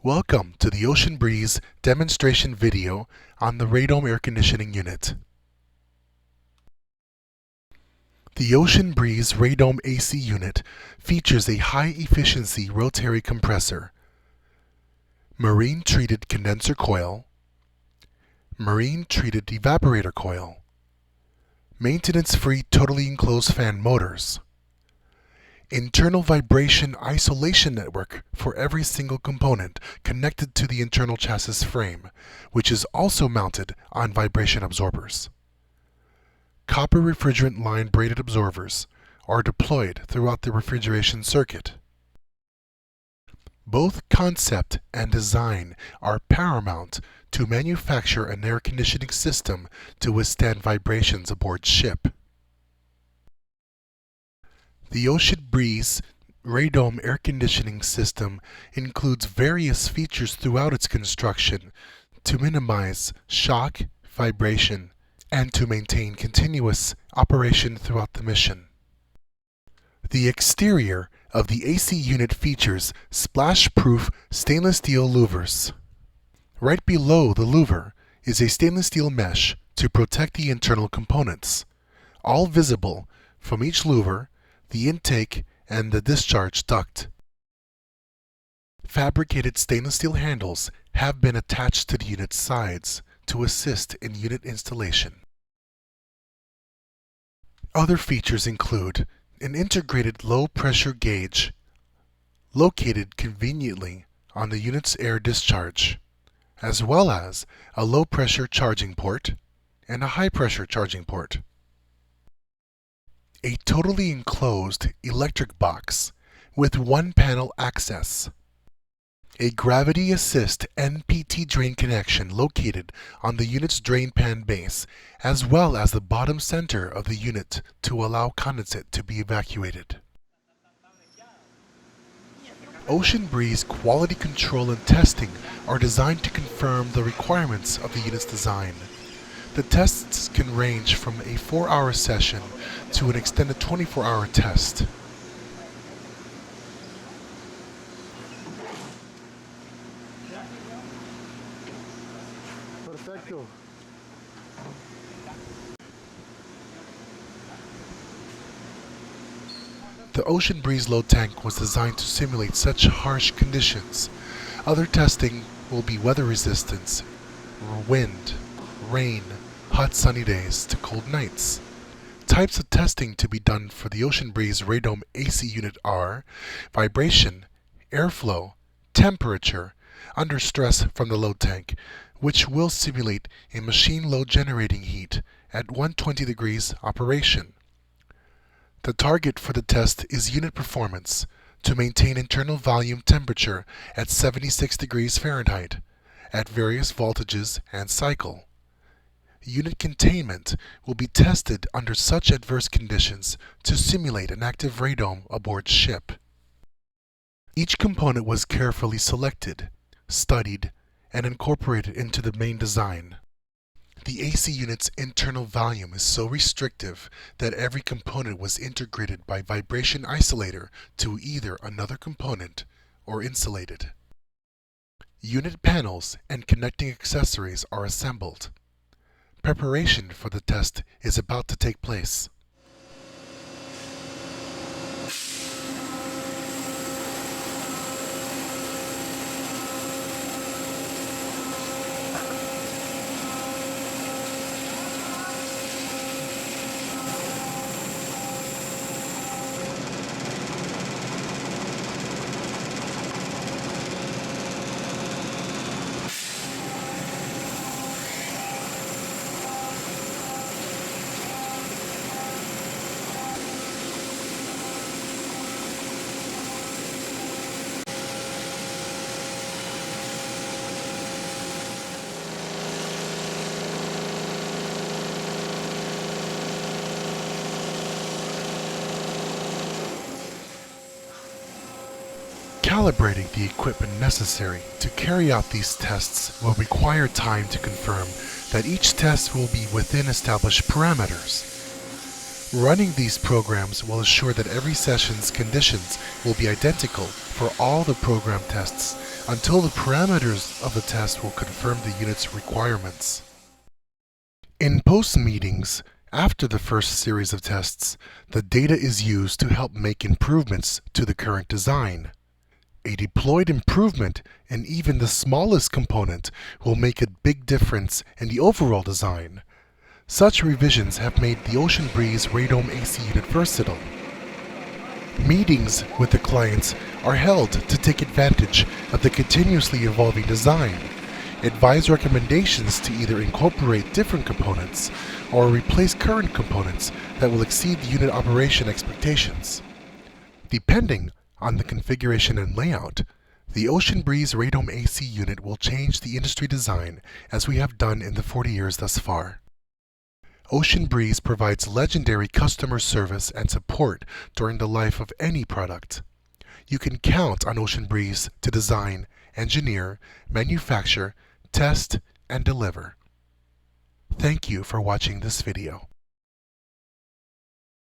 Welcome to the Ocean Breeze demonstration video on the Radome air conditioning unit. The Ocean Breeze Radome AC unit features a high-efficiency rotary compressor, marine-treated condenser coil, marine-treated evaporator coil, maintenance-free totally enclosed fan motors, internal vibration isolation network for every single component connected to the internal chassis frame, which is also mounted on vibration absorbers. Copper refrigerant line braided absorbers are deployed throughout the refrigeration circuit. Both concept and design are paramount to manufacture an air conditioning system to withstand vibrations aboard ship. The Ocean Breeze Radome air conditioning system includes various features throughout its construction to minimize shock, vibration, and to maintain continuous operation throughout the mission. The exterior of the AC unit features splash-proof stainless steel louvers. Right below the louver is a stainless steel mesh to protect the internal components, all visible from each louver, the intake, and the discharge duct. Fabricated stainless steel handles have been attached to the unit's sides to assist in unit installation. Other features include an integrated low-pressure gauge located conveniently on the unit's air discharge, as well as a low-pressure charging port and a high-pressure charging port. A totally enclosed electric box with one panel access. A gravity assist NPT drain connection located on the unit's drain pan base, as well as the bottom center of the unit to allow condensate to be evacuated. Ocean Breeze quality control and testing are designed to confirm the requirements of the unit's design. The tests can range from a 4-hour session to an extended 24-hour test. Perfecto. The Ocean Breeze low tank was designed to simulate such harsh conditions. Other testing will be weather resistance, wind, rain, hot sunny days to cold nights. Types of testing to be done for the Ocean Breeze Radome AC unit are vibration, airflow, temperature, under stress from the load tank, which will simulate a machine load generating heat at 120 degrees operation. The target for the test is unit performance to maintain internal volume temperature at 76 degrees Fahrenheit at various voltages and cycle. Unit containment will be tested under such adverse conditions to simulate an active radome aboard ship. Each component was carefully selected, studied, and incorporated into the main design. The AC unit's internal volume is so restrictive that every component was integrated by vibration isolator to either another component or insulated. Unit panels and connecting accessories are assembled. Preparation for the test is about to take place. Calibrating the equipment necessary to carry out these tests will require time to confirm that each test will be within established parameters. Running these programs will assure that every session's conditions will be identical for all the program tests until the parameters of the test will confirm the unit's requirements. In post meetings, after the first series of tests, the data is used to help make improvements to the current design. A deployed improvement in even the smallest component will make a big difference in the overall design. Such revisions have made the Ocean Breeze Radome AC Unit versatile. Meetings with the clients are held to take advantage of the continuously evolving design, advise recommendations to either incorporate different components or replace current components that will exceed the unit operation expectations. Depending on the configuration and layout, the Ocean Breeze Radome AC Unit will change the industry design as we have done in the 40 years thus far. Ocean Breeze provides legendary customer service and support during the life of any product. You can count on Ocean Breeze to design, engineer, manufacture, test, and deliver. Thank you for watching this video.